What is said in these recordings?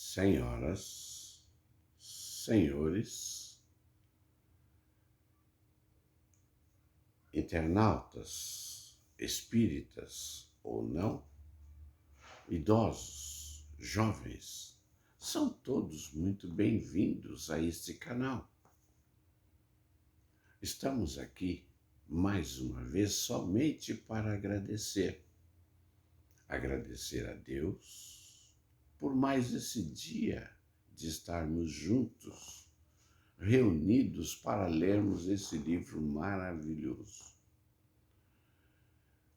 Senhoras, senhores, internautas, espíritas ou não, idosos, jovens, são todos muito bem-vindos a este canal. Estamos aqui, mais uma vez, somente para agradecer. Agradecer a Deus por mais esse dia de estarmos juntos, reunidos para lermos esse livro maravilhoso.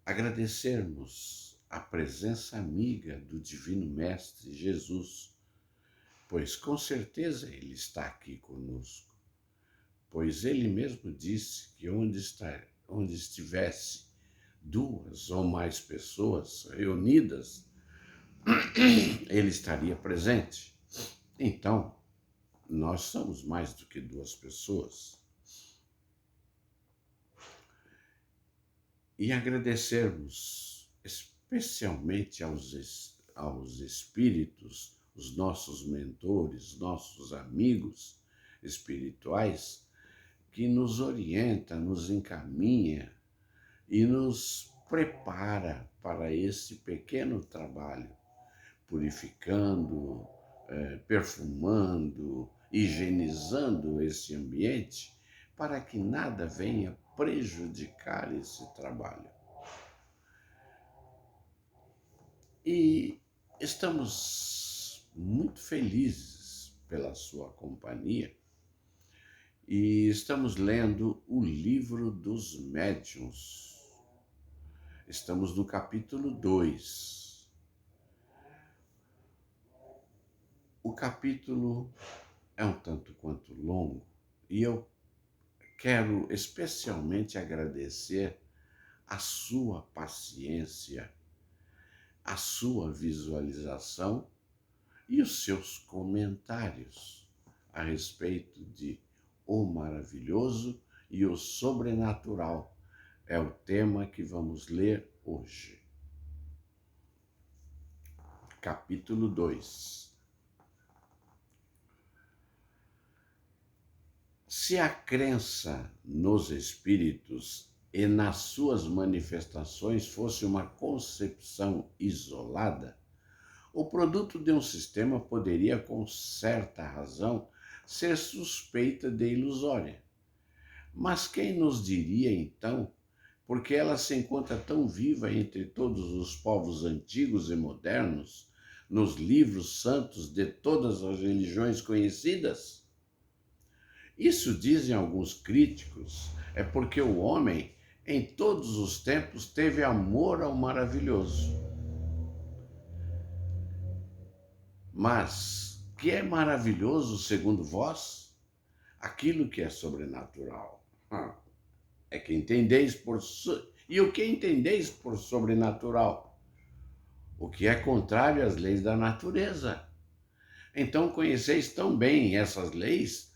Agradecermos a presença amiga do Divino Mestre Jesus, pois com certeza Ele está aqui conosco, pois Ele mesmo disse que onde estivesse duas ou mais pessoas reunidas, Ele estaria presente. Então, nós somos mais do que duas pessoas. E agradecermos especialmente aos espíritos, os nossos mentores, nossos amigos espirituais, que nos orienta, nos encaminha e nos prepara para esse pequeno trabalho, purificando, perfumando, higienizando esse ambiente para que nada venha prejudicar esse trabalho. E estamos muito felizes pela sua companhia e estamos lendo o Livro dos Médiuns. Estamos no capítulo 2. O capítulo é um tanto quanto longo e eu quero especialmente agradecer a sua paciência, a sua visualização e os seus comentários a respeito de o maravilhoso e o sobrenatural. É o tema que vamos ler hoje. Capítulo 2. Se a crença nos espíritos e nas suas manifestações fosse uma concepção isolada, o produto de um sistema poderia, com certa razão, ser suspeita de ilusória. Mas quem nos diria, então, porque ela se encontra tão viva entre todos os povos antigos e modernos, nos livros santos de todas as religiões conhecidas? Isso, dizem alguns críticos, é porque o homem, em todos os tempos, teve amor ao maravilhoso. Mas que é maravilhoso, segundo vós? Aquilo que é sobrenatural. É que entendeis E o que entendeis por sobrenatural? O que é contrário às leis da natureza. Então conheceis tão bem essas leis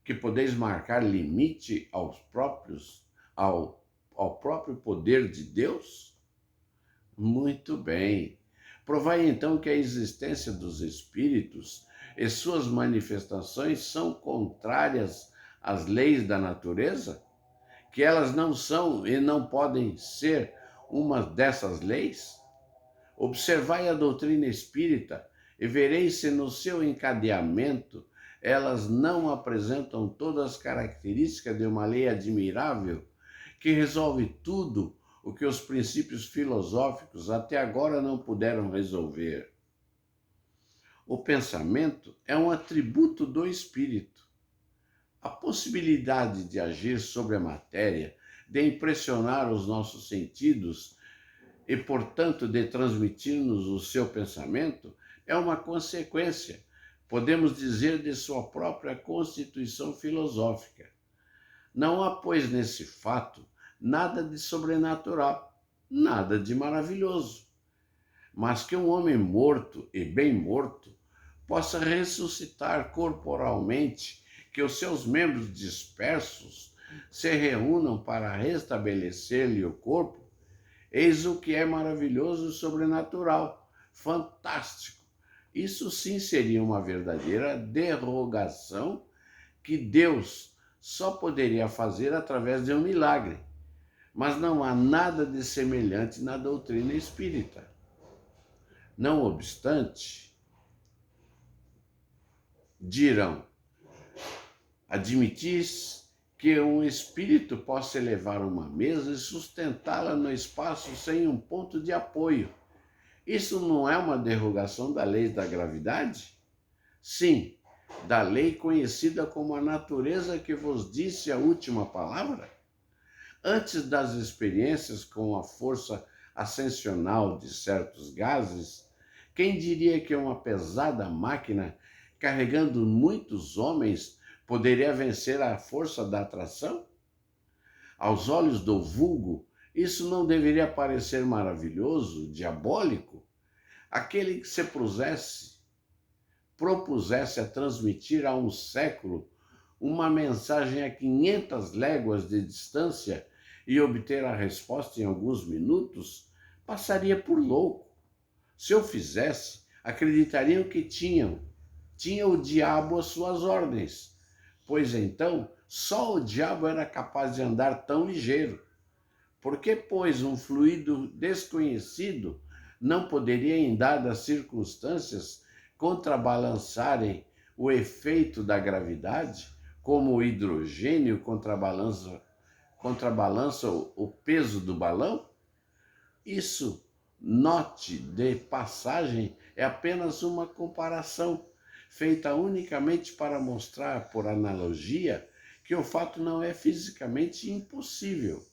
que podeis marcar limite ao próprio poder de Deus? Muito bem. Provai então que a existência dos espíritos e suas manifestações são contrárias às leis da natureza? Que elas não são e não podem ser uma dessas leis? Observai a doutrina espírita e vereis se no seu encadeamento elas não apresentam todas as características de uma lei admirável que resolve tudo o que os princípios filosóficos até agora não puderam resolver. O pensamento é um atributo do espírito. A possibilidade de agir sobre a matéria, de impressionar os nossos sentidos e, portanto, de transmitir-nos o seu pensamento, é uma consequência, podemos dizer, de sua própria constituição filosófica. Não há, pois, nesse fato, nada de sobrenatural, nada de maravilhoso. Mas que um homem morto e bem morto possa ressuscitar corporalmente, que os seus membros dispersos se reúnam para restabelecer-lhe o corpo, eis o que é maravilhoso e sobrenatural, fantástico, Isso sim seria uma verdadeira derrogação que Deus só poderia fazer através de um milagre. Mas não há nada de semelhante na doutrina espírita. Não obstante, dirão: admitis que um espírito possa elevar uma mesa e sustentá-la no espaço sem um ponto de apoio. Isso não é uma derrogação da lei da gravidade? Sim, da lei conhecida como a natureza que vos disse a última palavra? Antes das experiências com a força ascensional de certos gases, quem diria que uma pesada máquina carregando muitos homens poderia vencer a força da atração? Aos olhos do vulgo, isso não deveria parecer maravilhoso, diabólico? Aquele que se propusesse a transmitir a um século uma mensagem a 500 léguas de distância e obter a resposta em alguns minutos, passaria por louco. Se eu fizesse, acreditariam que tinha o diabo às suas ordens, pois então só o diabo era capaz de andar tão ligeiro. Por que, pois, um fluido desconhecido não poderia, em dadas circunstâncias, contrabalançarem o efeito da gravidade, como o hidrogênio contrabalança o peso do balão? Isso, note de passagem, é apenas uma comparação, feita unicamente para mostrar, por analogia, que o fato não é fisicamente impossível.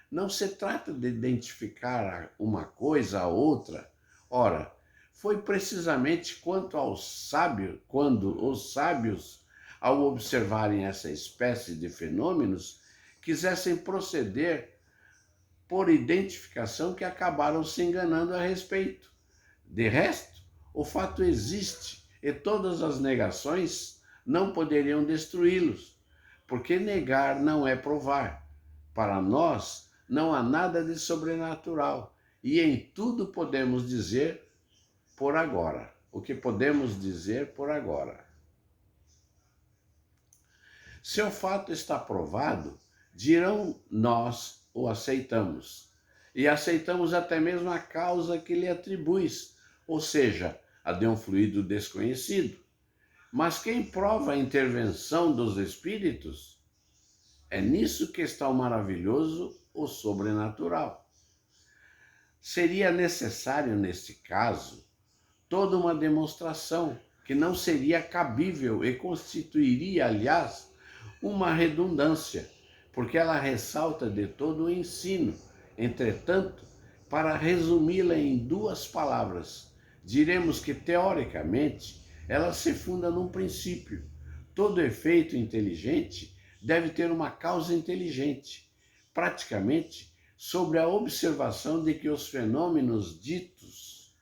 Não se trata de identificar uma coisa a outra. Ora, foi precisamente quando os sábios, ao observarem essa espécie de fenômenos, quisessem proceder por identificação, que acabaram se enganando a respeito. De resto, o fato existe e todas as negações não poderiam destruí-los, porque negar não é provar. Para nós, não há nada de sobrenatural e em tudo podemos dizer por agora. O que podemos dizer por agora? Se o fato está provado, dirão, nós o aceitamos. E aceitamos até mesmo a causa que lhe atribuis, ou seja, a de um fluido desconhecido. Mas quem prova a intervenção dos espíritos? É nisso que está o maravilhoso, o sobrenatural. Seria necessário, neste caso, toda uma demonstração que não seria cabível e constituiria, aliás, uma redundância, porque ela ressalta de todo o ensino. Entretanto, para resumi-la em 2 palavras, diremos que, teoricamente, ela se funda num princípio. Todo efeito inteligente deve ter uma causa inteligente, praticamente sobre a observação de que os fenômenos ditos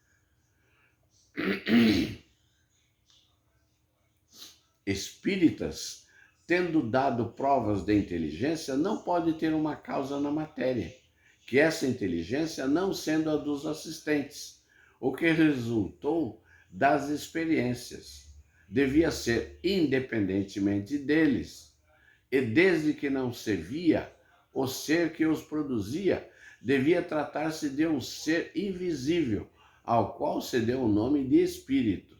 espíritas, tendo dado provas de inteligência, não pode ter uma causa na matéria, que essa inteligência não sendo a dos assistentes, o que resultou das experiências, devia ser independentemente deles, e desde que não se via o ser que os produzia, devia tratar-se de um ser invisível, ao qual se deu o nome de espírito.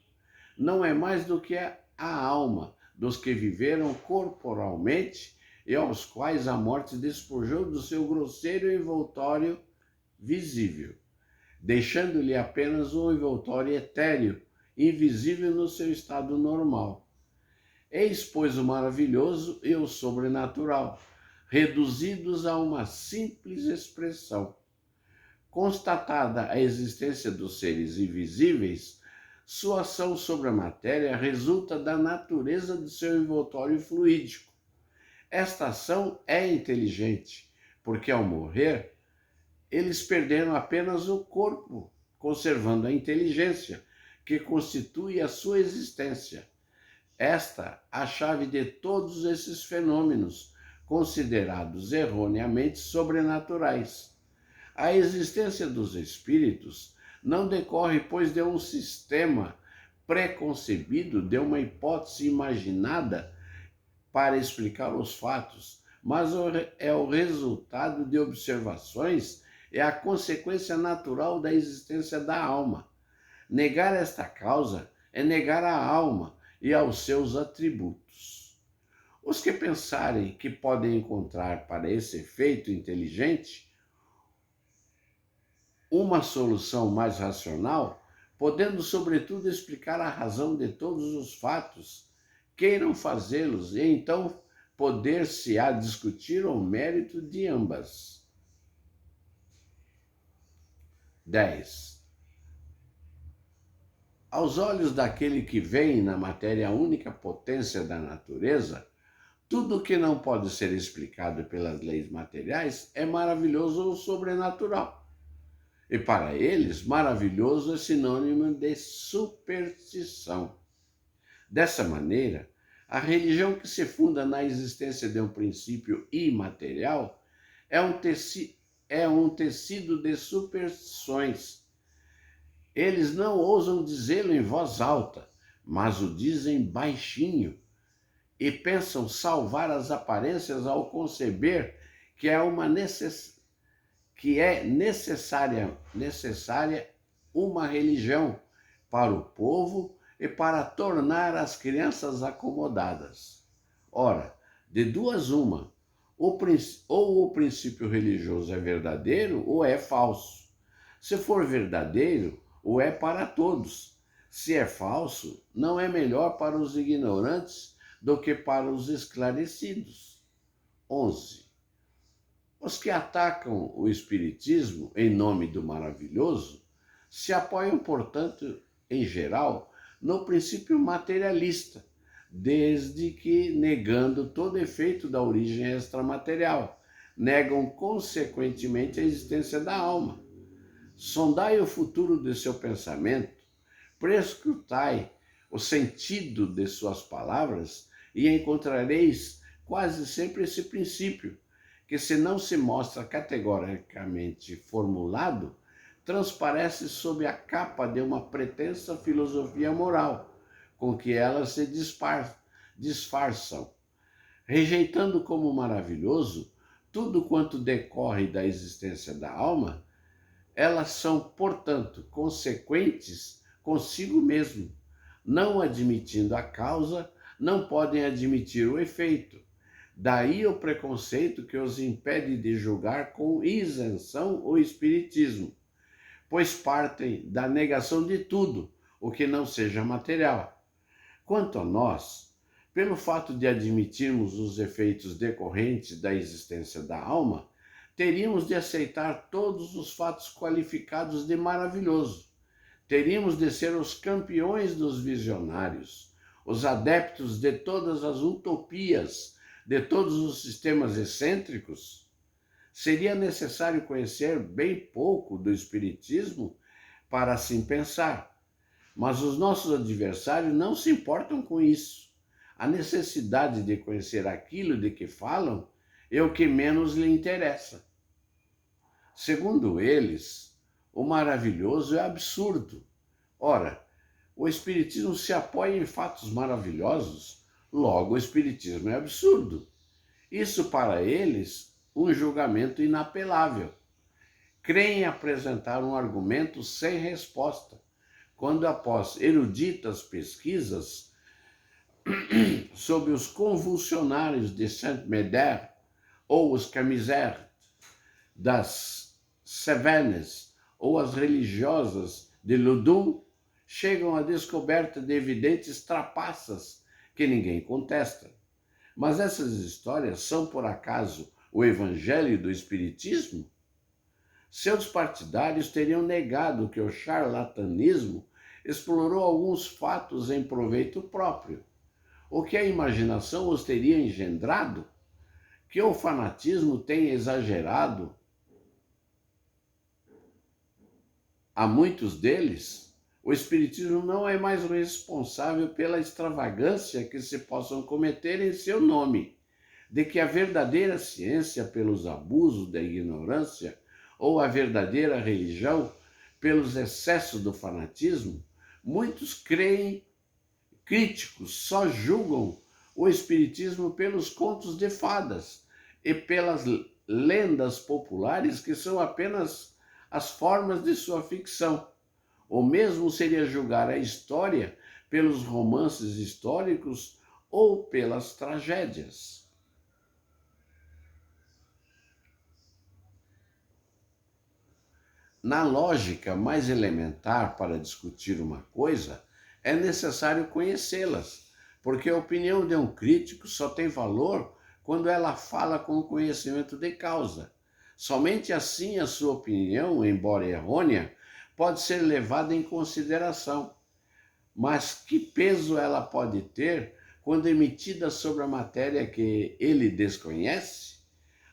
Não é mais do que a alma dos que viveram corporalmente e aos quais a morte despojou do seu grosseiro envoltório visível, deixando-lhe apenas um envoltório etéreo, invisível no seu estado normal. Eis, pois, o maravilhoso e o sobrenatural, reduzidos a uma simples expressão. Constatada a existência dos seres invisíveis, sua ação sobre a matéria resulta da natureza do seu envoltório fluídico. Esta ação é inteligente, porque ao morrer, eles perderam apenas o corpo, conservando a inteligência, que constitui a sua existência. Esta a chave de todos esses fenômenos, considerados erroneamente sobrenaturais. A existência dos espíritos não decorre, pois, de um sistema preconcebido de uma hipótese imaginada para explicar os fatos, mas é o resultado de observações, é a consequência natural da existência da alma. Negar esta causa é negar a alma e aos seus atributos. Os que pensarem que podem encontrar para esse efeito inteligente uma solução mais racional, podendo sobretudo explicar a razão de todos os fatos, queiram fazê-los e então poder-se-á discutir o mérito de ambas. 10. Aos olhos daquele que vê na matéria a única potência da natureza, tudo que não pode ser explicado pelas leis materiais é maravilhoso ou sobrenatural. E para eles, maravilhoso é sinônimo de superstição. Dessa maneira, a religião que se funda na existência de um princípio imaterial é um tecido de superstições. Eles não ousam dizê-lo em voz alta, mas o dizem baixinho e pensam salvar as aparências ao conceber que é necessária uma religião para o povo e para tornar as crianças acomodadas. Ora, de duas uma, ou o princípio religioso é verdadeiro ou é falso. Se for verdadeiro, o é para todos. Se é falso, não é melhor para os ignorantes do que para os esclarecidos. 11. Os que atacam o Espiritismo em nome do maravilhoso se apoiam, portanto, em geral, no princípio materialista, desde que, negando todo efeito da origem extramaterial, negam consequentemente a existência da alma. Sondai o futuro de seu pensamento, prescrutai o sentido de suas palavras e encontrareis quase sempre esse princípio, que se não se mostra categoricamente formulado, transparece sob a capa de uma pretensa filosofia moral, com que elas se disfarçam, rejeitando como maravilhoso tudo quanto decorre da existência da alma. Elas são, portanto, consequentes consigo mesmo. Não admitindo a causa, não podem admitir o efeito. Daí o preconceito que os impede de julgar com isenção o espiritismo, pois partem da negação de tudo o que não seja material. Quanto a nós, pelo fato de admitirmos os efeitos decorrentes da existência da alma, teríamos de aceitar todos os fatos qualificados de maravilhoso. Teríamos de ser os campeões dos visionários, os adeptos de todas as utopias, de todos os sistemas excêntricos. Seria necessário conhecer bem pouco do Espiritismo para assim pensar. Mas os nossos adversários não se importam com isso. A necessidade de conhecer aquilo de que falam é o que menos lhe interessa. Segundo eles, o maravilhoso é absurdo. Ora, o Espiritismo se apoia em fatos maravilhosos, logo o Espiritismo é absurdo. Isso para eles, um julgamento inapelável. Creem apresentar um argumento sem resposta, quando após eruditas pesquisas sobre os convulsionários de Saint-Médard ou os Camisères das Cévennes ou as religiosas de Loudun, chegam à descoberta de evidentes trapaças que ninguém contesta. Mas essas histórias são, por acaso, o evangelho do Espiritismo? Seus partidários teriam negado que o charlatanismo explorou alguns fatos em proveito próprio, o que a imaginação os teria engendrado, que o fanatismo tem exagerado a muitos deles. O Espiritismo não é mais responsável pela extravagância que se possam cometer em seu nome, de que a verdadeira ciência pelos abusos da ignorância ou a verdadeira religião pelos excessos do fanatismo Muitos críticos só julgam o espiritismo pelos contos de fadas e pelas lendas populares que são apenas as formas de sua ficção. O mesmo seria julgar a história pelos romances históricos ou pelas tragédias. Na lógica mais elementar para discutir uma coisa, é necessário conhecê-las, porque a opinião de um crítico só tem valor quando ela fala com conhecimento de causa. Somente assim a sua opinião, embora errônea, pode ser levada em consideração. Mas que peso ela pode ter quando emitida sobre a matéria que ele desconhece?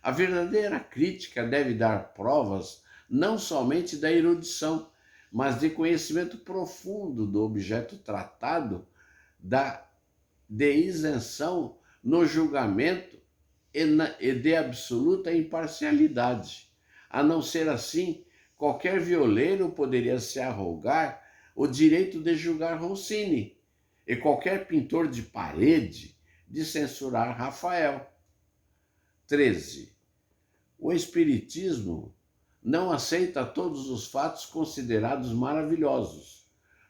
A verdadeira crítica deve dar provas não somente da erudição, mas de conhecimento profundo do objeto tratado, de isenção no julgamento e de absoluta imparcialidade. A não ser assim, qualquer violeiro poderia se arrogar o direito de julgar Rossini e qualquer pintor de parede de censurar Rafael. 13. O Espiritismo não aceita todos os fatos considerados maravilhosos.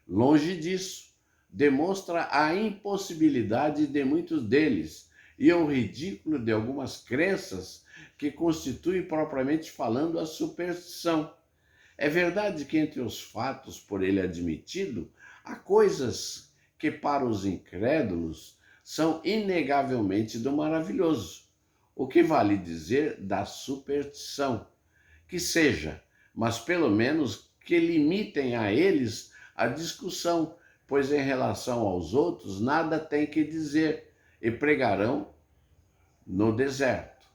Longe disso, demonstra a impossibilidade de muitos deles e o ridículo de algumas crenças que constituem propriamente falando a superstição. É verdade que entre os fatos por ele admitido, há coisas que para os incrédulos são inegavelmente do maravilhoso, o que vale dizer da superstição. Que seja, mas pelo menos que limitem a eles a discussão, pois em relação aos outros nada tem que dizer, e pregarão no deserto.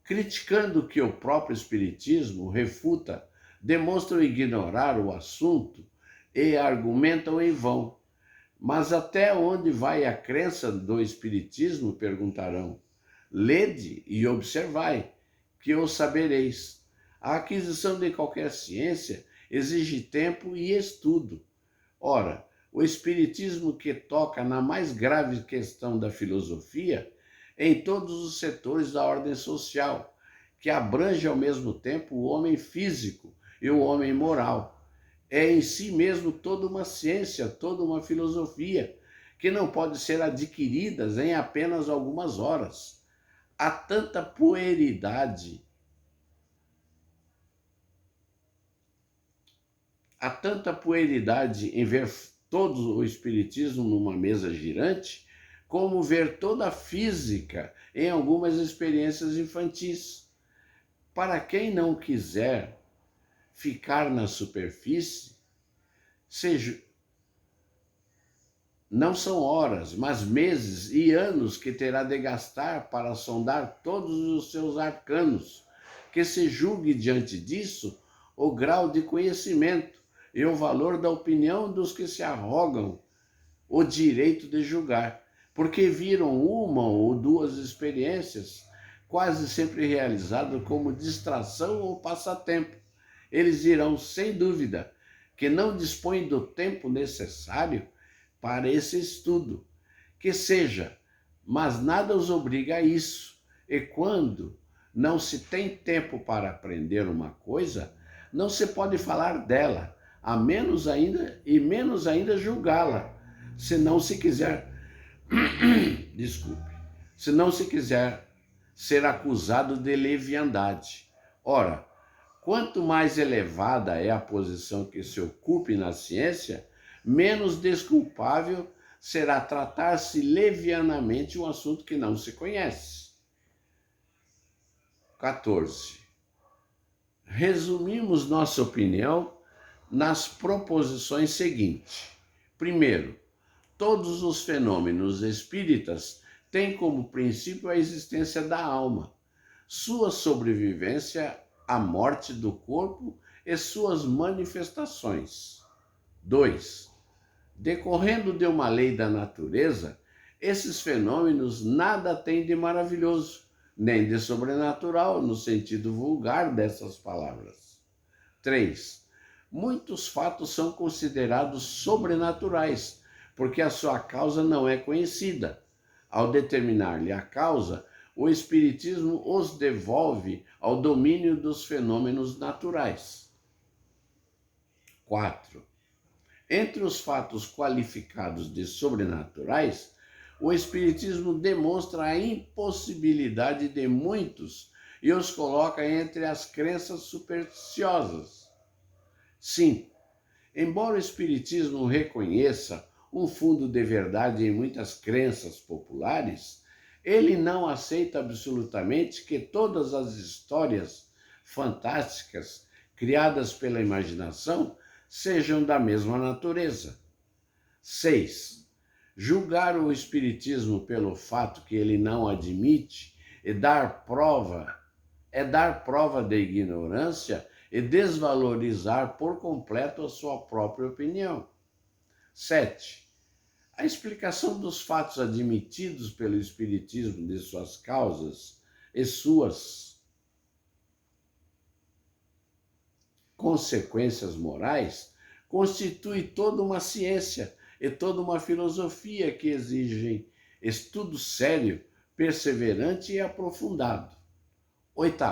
Criticando que o próprio Espiritismo refuta, demonstram ignorar o assunto e argumentam em vão. Mas até onde vai a crença do Espiritismo, perguntarão. Lede e observai, que o sabereis. A aquisição de qualquer ciência exige tempo e estudo. Ora, o Espiritismo que toca na mais grave questão da filosofia, em todos os setores da ordem social, que abrange ao mesmo tempo o homem físico e o homem moral. É em si mesmo toda uma ciência, toda uma filosofia, que não pode ser adquiridas em apenas algumas horas. Há tanta puerilidade, em ver todo o espiritismo numa mesa girante, como ver toda a física em algumas experiências infantis. Para quem não quiser ficar na superfície, não são horas, mas meses e anos que terá de gastar para sondar todos os seus arcanos, que se julgue diante disso o grau de conhecimento e o valor da opinião dos que se arrogam o direito de julgar, porque viram uma ou duas experiências, quase sempre realizadas como distração ou passatempo. Eles dirão, sem dúvida, que não dispõem do tempo necessário para esse estudo. Que seja, mas nada os obriga a isso. E quando não se tem tempo para aprender uma coisa, não se pode falar dela, a menos ainda julgá-la, se não se quiser, se não se quiser ser acusado de leviandade. Ora, quanto mais elevada é a posição que se ocupe na ciência, menos desculpável será tratar-se levianamente um assunto que não se conhece. 14. Resumimos nossa opinião nas proposições seguintes. Primeiro, todos os fenômenos espíritas têm como princípio a existência da alma, sua sobrevivência à morte do corpo e suas manifestações. 2. Decorrendo de uma lei da natureza, esses fenômenos nada têm de maravilhoso, nem de sobrenatural no sentido vulgar dessas palavras. 3. muitos fatos são considerados sobrenaturais, porque a sua causa não é conhecida. Ao determinar-lhe a causa, o Espiritismo os devolve ao domínio dos fenômenos naturais. 4. Entre os fatos qualificados de sobrenaturais, o Espiritismo demonstra a impossibilidade de muitos e os coloca entre as crenças supersticiosas. 5. Embora o Espiritismo reconheça um fundo de verdade em muitas crenças populares, ele não aceita absolutamente que todas as histórias fantásticas criadas pela imaginação sejam da mesma natureza. 6. Julgar o Espiritismo pelo fato que ele não admite é dar prova de ignorância e desvalorizar por completo a sua própria opinião. 7. A explicação dos fatos admitidos pelo Espiritismo de suas causas e suas consequências morais constitui toda uma ciência e toda uma filosofia que exigem estudo sério, perseverante e aprofundado. 8.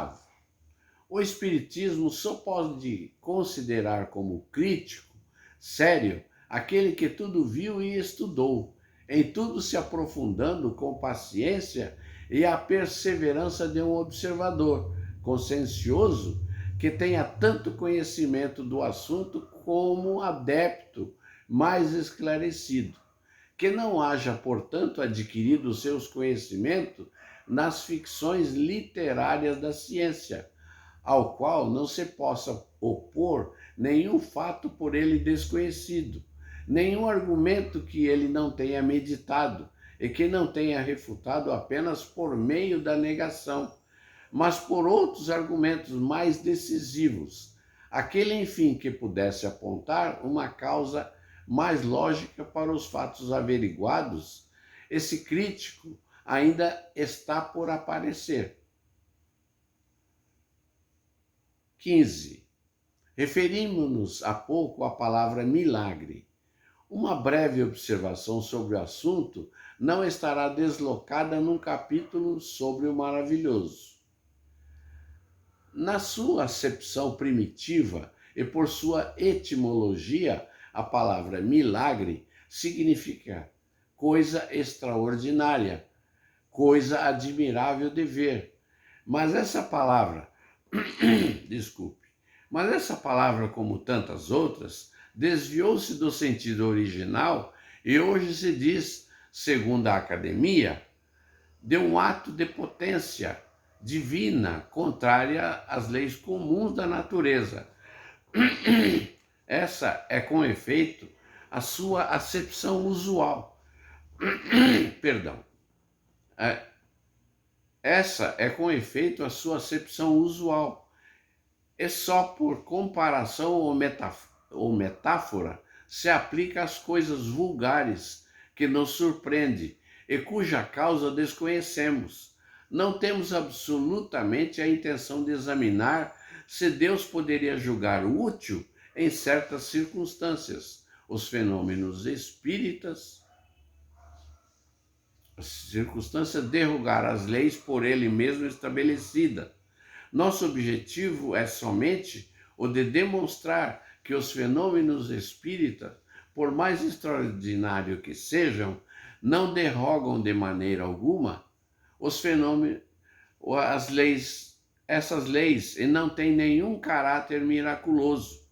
O Espiritismo só pode considerar como crítico, sério, aquele que tudo viu e estudou, em tudo se aprofundando com paciência e a perseverança de um observador consciencioso que tenha tanto conhecimento do assunto como adepto mais esclarecido, que não haja, portanto, adquirido seus conhecimentos nas ficções literárias da ciência, ao qual não se possa opor nenhum fato por ele desconhecido, nenhum argumento que ele não tenha meditado e que não tenha refutado apenas por meio da negação, mas por outros argumentos mais decisivos, aquele, enfim, que pudesse apontar uma causa mais lógica para os fatos averiguados. Esse crítico ainda está por aparecer. 15. Referimos-nos há pouco à palavra milagre. Uma breve observação sobre o assunto não estará deslocada num capítulo sobre o maravilhoso. Na sua acepção primitiva e por sua etimologia, a palavra milagre significa coisa extraordinária, coisa admirável de ver. Mas essa palavra, mas essa palavra, como tantas outras, desviou-se do sentido original e hoje se diz, segundo a academia, de um ato de potência divina contrária às leis comuns da natureza. Essa é, com efeito, a sua acepção usual. Perdão. Essa é, com efeito, a sua acepção usual. E só por comparação ou metáfora se aplica às coisas vulgares que nos surpreende e cuja causa desconhecemos. Não temos absolutamente a intenção de examinar se Deus poderia julgar útil, em certas circunstâncias, os fenômenos espíritas, circunstância de derrogar as leis por ele mesmo estabelecidas. Nosso objetivo é somente o de demonstrar que os fenômenos espíritas, por mais extraordinários que sejam, não derrogam de maneira alguma os fenômenos, essas leis, e não têm nenhum caráter miraculoso,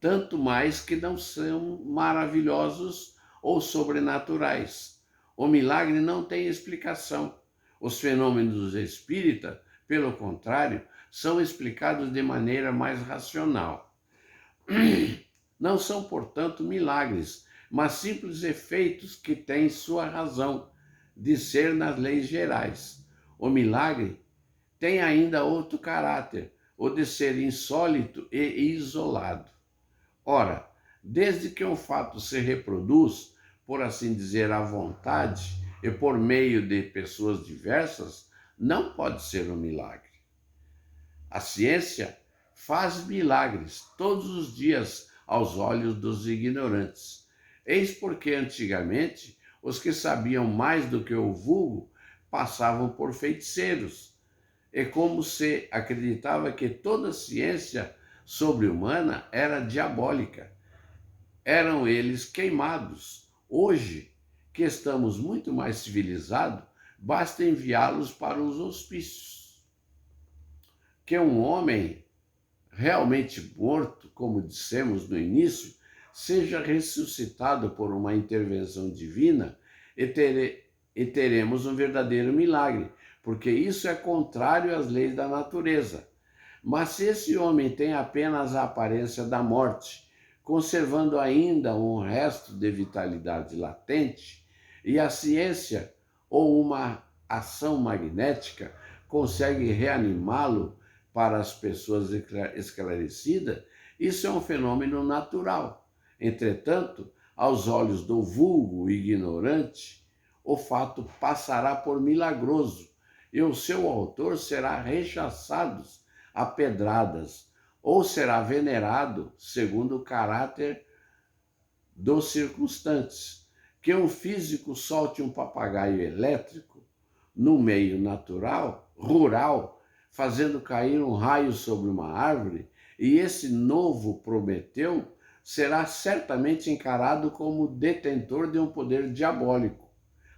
tanto mais que não são maravilhosos ou sobrenaturais. O milagre não tem explicação. Os fenômenos espíritas, pelo contrário, são explicados de maneira mais racional. Não são, portanto, milagres, mas simples efeitos que têm sua razão de ser nas leis gerais. O milagre tem ainda outro caráter, o de ser insólito e isolado. Ora, desde que um fato se reproduz, por assim dizer, à vontade e por meio de pessoas diversas, não pode ser um milagre. A ciência faz milagres todos os dias aos olhos dos ignorantes. Eis porque antigamente os que sabiam mais do que o vulgo passavam por feiticeiros. E como se acreditava que toda ciência sobre-humana era diabólica. Eram eles queimados. Hoje, que estamos muito mais civilizados, basta enviá-los para os hospícios. Que um homem realmente morto, como dissemos no início, seja ressuscitado por uma intervenção divina e teremos um verdadeiro milagre, porque isso é contrário às leis da natureza. Mas se esse homem tem apenas a aparência da morte, conservando ainda um resto de vitalidade latente, e a ciência ou uma ação magnética consegue reanimá-lo para as pessoas esclarecidas, isso é um fenômeno natural. Entretanto, aos olhos do vulgo ignorante, o fato passará por milagroso e o seu autor será rechaçado a pedradas ou será venerado segundo o caráter dos circunstantes. Que um físico solte um papagaio elétrico no meio rural, fazendo cair um raio sobre uma árvore, e esse novo Prometeu será certamente encarado como detentor de um poder diabólico.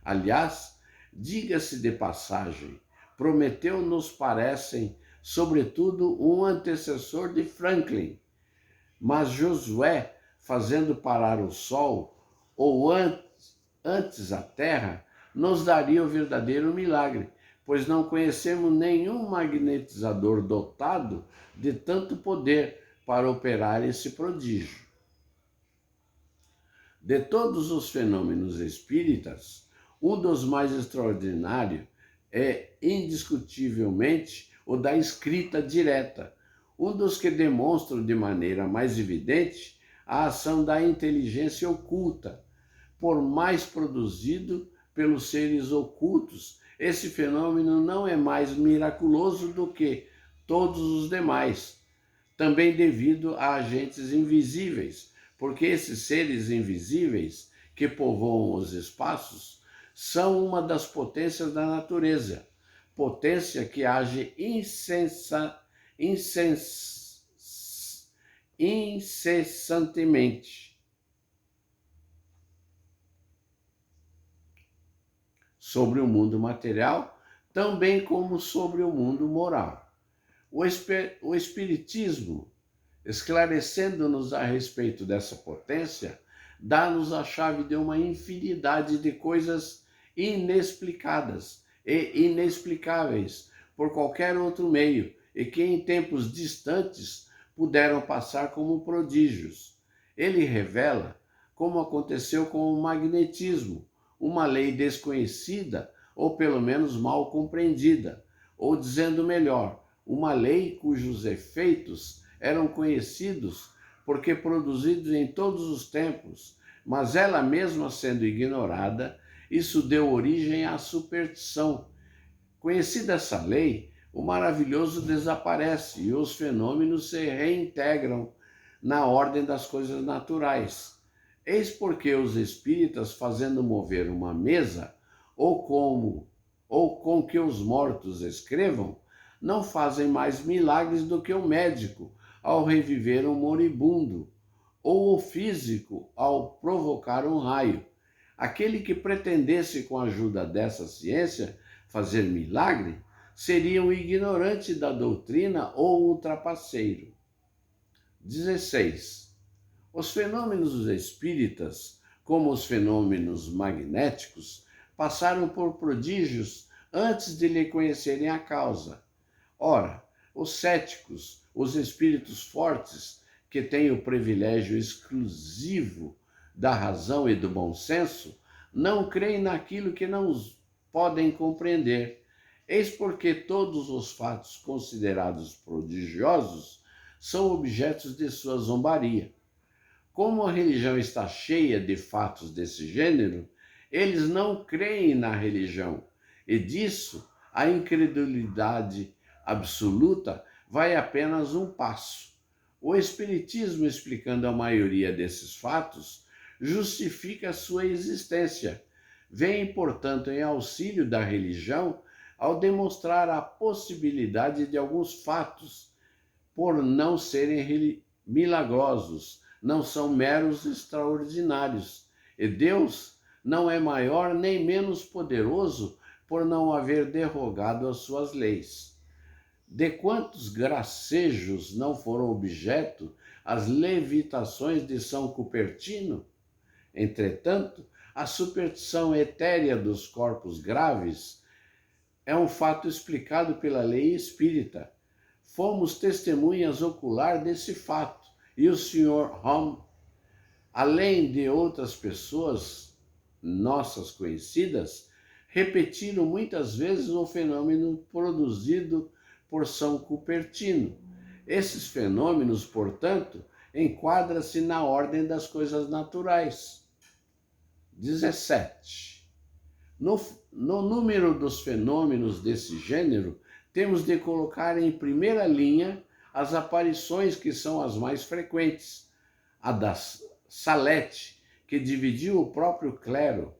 Aliás, diga-se de passagem, Prometeu nos parece, sobretudo, um antecessor de Franklin, mas Josué, fazendo parar o sol, ou antes a terra, nos daria o verdadeiro milagre, pois não conhecemos nenhum magnetizador dotado de tanto poder para operar esse prodígio. De todos os fenômenos espíritas, um dos mais extraordinários é indiscutivelmente o da escrita direta, um dos que demonstram de maneira mais evidente a ação da inteligência oculta. Por mais produzido pelos seres ocultos, esse fenômeno não é mais miraculoso do que todos os demais, também devido a agentes invisíveis, porque esses seres invisíveis que povoam os espaços são uma das potências da natureza, potência que age incessantemente sobre o mundo material, também como sobre o mundo moral. O Espiritismo, esclarecendo-nos a respeito dessa potência, dá-nos a chave de uma infinidade de coisas inexplicadas e inexplicáveis por qualquer outro meio e que em tempos distantes puderam passar como prodígios. Ele revela como aconteceu com o magnetismo, uma lei desconhecida ou pelo menos mal compreendida, ou dizendo melhor, uma lei cujos efeitos eram conhecidos porque produzidos em todos os tempos, mas ela mesma sendo ignorada, isso deu origem à superstição. Conhecida essa lei, o maravilhoso desaparece e os fenômenos se reintegram na ordem das coisas naturais. Eis porque os espíritas, fazendo mover uma mesa, ou com que os mortos escrevam, não fazem mais milagres do que o médico ao reviver um moribundo, ou o físico ao provocar um raio. Aquele que pretendesse, com a ajuda dessa ciência, fazer milagre, seria um ignorante da doutrina ou um trapaceiro. 16. Os fenômenos espíritas, como os fenômenos magnéticos, passaram por prodígios antes de lhe conhecerem a causa. Ora, os céticos, os espíritos fortes, que têm o privilégio exclusivo da razão e do bom senso, não creem naquilo que não podem compreender. Eis porque todos os fatos considerados prodigiosos são objetos de sua zombaria. Como a religião está cheia de fatos desse gênero, eles não creem na religião, e disso a incredulidade absoluta vai apenas um passo. O Espiritismo, explicando a maioria desses fatos, justifica sua existência. Vem, portanto, em auxílio da religião ao demonstrar a possibilidade de alguns fatos, por não serem milagrosos, não são meros extraordinários. E Deus não é maior nem menos poderoso por não haver derrogado as suas leis. De quantos gracejos não foram objeto as levitações de São Cupertino? Entretanto, a superstição etérea dos corpos graves é um fato explicado pela lei espírita. Fomos testemunhas ocular desse fato, e o Sr. Hom, além de outras pessoas nossas conhecidas, repetiram muitas vezes o fenômeno produzido por São Cupertino. Esses fenômenos, portanto, enquadram-se na ordem das coisas naturais. 17. No número dos fenômenos desse gênero, temos de colocar em primeira linha as aparições que são as mais frequentes. A da Salete, que dividiu o próprio clero,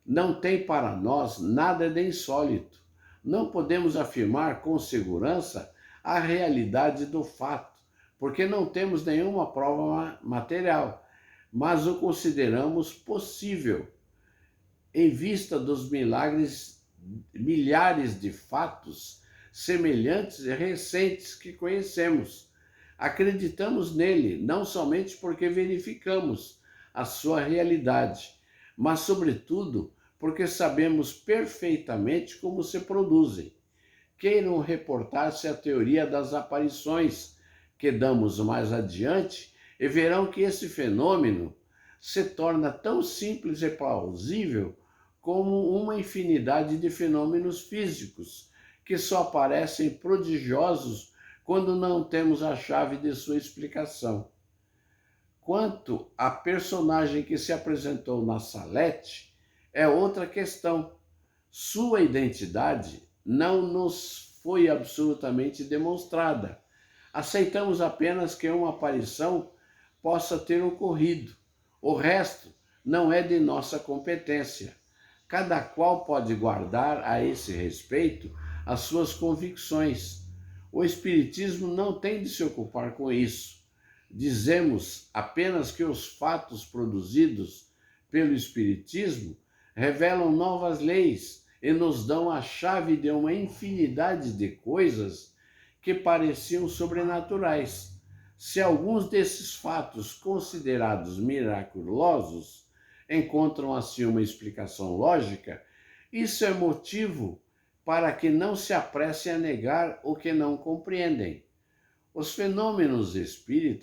não tem para nós nada de insólito. Não podemos afirmar com segurança a realidade do fato, porque não temos nenhuma prova material, mas o consideramos possível, em vista dos milhares de fatos semelhantes e recentes que conhecemos. Acreditamos nele, não somente porque verificamos a sua realidade, mas, sobretudo, porque sabemos perfeitamente como se produzem. Queiram reportar-se à teoria das aparições, que damos mais adiante, e verão que esse fenômeno se torna tão simples e plausível como uma infinidade de fenômenos físicos, que só parecem prodigiosos quando não temos a chave de sua explicação. Quanto à personagem que se apresentou na Salete, é outra questão. Sua identidade não nos foi absolutamente demonstrada. Aceitamos apenas que uma aparição possa ter ocorrido. O resto não é de nossa competência. Cada qual pode guardar a esse respeito as suas convicções. O Espiritismo não tem de se ocupar com isso. Dizemos apenas que os fatos produzidos pelo Espiritismo revelam novas leis e nos dão a chave de uma infinidade de coisas que pareciam sobrenaturais. Se alguns desses fatos considerados miraculosos encontram assim uma explicação lógica, isso é motivo para que não se apressem a negar o que não compreendem. Os fenômenos espíritas